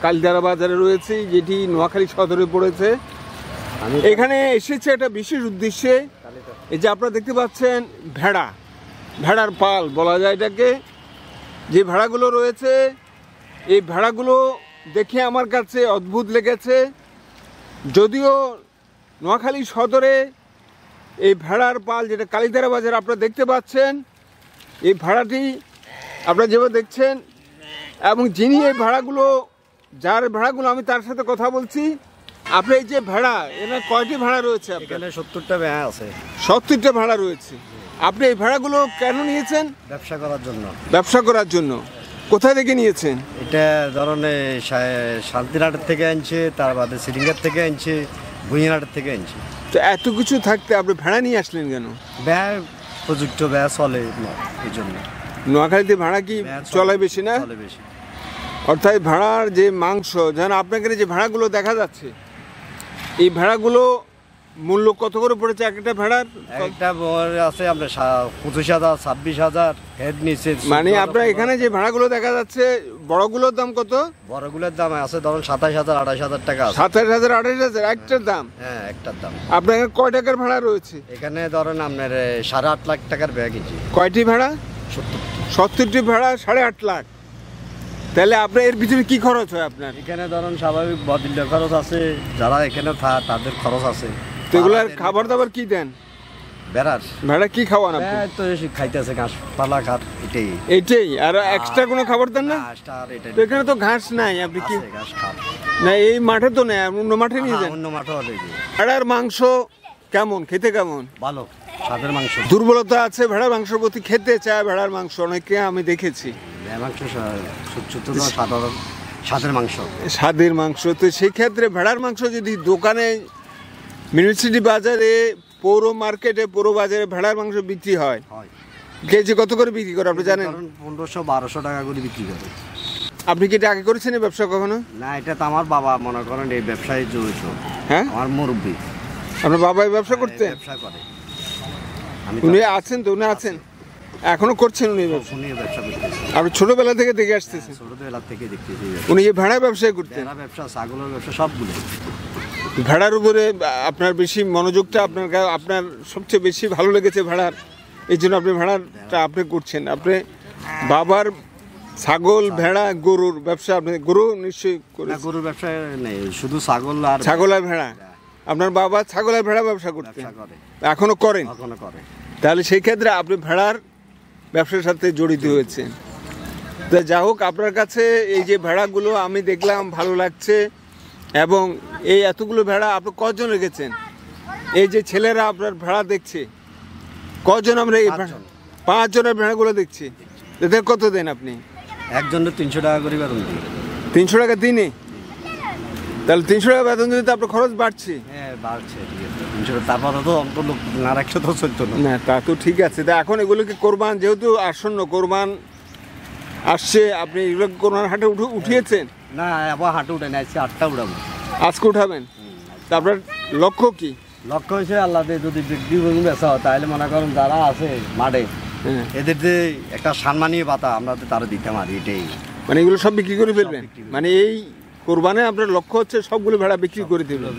কালিদারা বাজারে রয়েছে, যেটি নোয়াখালী সদরে পড়েছে। এখানে এসেছে একটা বিশেষ উদ্দেশ্যে। এই যে আপনারা দেখতে পাচ্ছেন ভেড়ার পাল বলা যায় এটাকে, যে ভেড়াগুলো রয়েছে এই ভেড়াগুলো দেখে আমার কাছে অদ্ভুত লেগেছে। যদিও নোয়াখালী সদরে এই ভেড়ার পাল, যেটা কালিদারা বাজার আপনারা দেখতে পাচ্ছেন, এই ভেড়াটি আপনারা যেভাবে দেখছেন, এবং যিনি এই যার ভেড়াগুলো আমি তার সাথে কথা বলছি। আপনার এই যে ভেড়া, এখানে কয়টি ভেড়া রয়েছে? এখানে 70টা ভেড়া আছে। 70টা ভেড়া রয়েছে। আপনি এই ভেড়াগুলো কেন নিয়েছেন? ব্যবসা করার জন্য। কোথায় থেকে নিয়েছেন? এটা ধরনের শান্তিরহাটের থেকে আনছে, তার বাদে সিরিঙ্গার থেকে আনছে, ভুঁইয়ারহাটের থেকে আনছে। তো এত কিছু থাকতে আপনি ভেড়া নিয়ে আসলেন কেন? ভেড়া প্রযুক্ত ভেড়া চলে এই জন্য। নোয়াখালীতে ভেড়া কি চলে বেশি না? বেশি। অর্থাৎ ভেড়ার যে মাংস, যেন আপনাকে যে ভেড়াগুলো দেখা যাচ্ছে, এই ভেড়াগুলো মূল্য কত করে পড়েছে একটা ভেড়ার? একটা আছে আপনার 25,000, 26,000 হেড নিচে। মানে আপনার এখানে যে ভেড়াগুলো দেখা যাচ্ছে, বড়গুলোর দাম কত? বড়গুলোর দাম আছে ধরুন 27,000, 28,000 টাকা। 27,000, 28,000 একটার দাম? হ্যাঁ, একটার দাম। আপনার কয় টাকার ভেড়া রয়েছে এখানে? ধরেন আপনার 8.5 লাখ টাকার ব্যাগ আছে। কয়টি ভেড়া? 70টি ভেড়া, 8.5 লাখ। তাহলে আপনার এর ভিতরে কি খরচ হয় আপনার? এখানে ধরুন স্বাভাবিক বদিল্য খরচ আছে, যারা এখানে তাদের খরচ আছে। তো এগুলার খাবার দাবার কি দেন? ভেড়া কি খাওয়ান আপনি? তো খাইতেছে ঘাস পালা ঘাট, এইটাই। আর এক্সট্রা কোনো খাবার দেন না? তো এখানে তো ঘাস নাই, আপনি কি ঘাস খান না? এই মাঠে তো নেই, অন্য মাঠে নিয়ে যান। অন্য মাঠে হবে। ভেড়ার মাংস কেমন, খেতে কেমন? ভালো, স্বাদের মাংস। দুর্বলতা আছে ভেড়ার মাংসের প্রতি, খেতে চায় ভেড়ার মাংস অনেকে, আমি দেখেছি। স্বাদের মাংস। তো সেই ক্ষেত্রে ভেড়ার মাংস যদি দোকানে, মিউনিসিপালিটি বাজারে, পৌর মার্কেটে, পৌর বাজারে ভেড়ার মাংস বিক্রি হয়, কেজি কত করে বিক্রি করে আপনি জানেন? 1500-1200 টাকা করে বিক্রি করে। আপনি কি এটা আগে করেছেন এই ব্যবসা কখনো? না, এটা তো আমার বাবা মনে করেন এই ব্যবসায় জড়িত। হ্যাঁ, আমার মুরব্বী। আপনার বাবা এই ব্যবসা করতেন? ব্যবসা করে। উনি আছেন তো? উনি আছেন, এখনো করছেন উনি ব্যবসা? আপনি ছোটবেলা থেকে দেখে আসতেছেন? ছোটবেলা থেকে দেখতেছি। উনি এই ভেড়া ব্যবসায় করতেন? ভেড়া ব্যবসা, ছাগলের ব্যবসা, সবগুলো। ভেড়ার উপরে আপনার বেশি মনোযোগটা, আপনার সবচেয়ে বেশি ভালো লেগেছে ভেড়ার, এই জন্য আপনি ভেড়াটা আপনি করছেন। আপনি বাবার ছাগল, ভেড়া, গরুর ব্যবসা, আপনি গরু নিশ্চয়ই করেন? গরুর ব্যবসা নেই, শুধু ছাগল আর ভেড়া। আপনার বাবা ছাগল আর ভেড়া ব্যবসা করতেন, এখনো করেন? তাহলে সেই ক্ষেত্রে আপনি ভেড়ার ব্যবসার সাথে জড়িত হয়েছেন। তা যা হোক, আপনার কাছে এই যে ভেড়াগুলো আমি দেখলাম, ভালো লাগছে। এবং এই এতগুলো ভেড়া আপনি কজন রেখেছেন? এই যে ছেলেরা আপনার ভেড়া দেখছে, কজন? আমরা এই 5 জনের ভেড়াগুলো দেখছি। এদের কত দেন আপনি? একজনের 300 টাকা করে বেতন দিই। 300 টাকা দিনে? তাহলে 300 টাকা বেতন দিলে তো আপনার খরচ বাড়ছে। হ্যাঁ, বাড়ছে, ঠিক আছে। 300 তারপরে তো অন্তত না 100 তো চলতো না। তা তো ঠিক আছে। তা এখন এগুলোকে কোরবান, যেহেতু আসন্ন কোরবান আসছে, আপনি এগুলো কোরবান হাটে উঠিয়েছেন? না, আবার হাটে উঠে না, আজকে 8টা উঠাবো। আজকে উঠাবেন? তা আপনার লক্ষ্য কি? লক্ষ্য হয়েছে আল্লাহ যদি বিক্রি বেচা হয়, তাহলে মনে করেন যারা আছে মাঠে, এদের যে একটা সম্মানীয় পাতা আমরা তো তারা দিতে পারি, এটাই। মানে এগুলো সব বিক্রি করে ফেলবেন? মানে এই কোরবানে আপনার লক্ষ্য হচ্ছে সবগুলো ভেড়া বিক্রি করে দেবেন?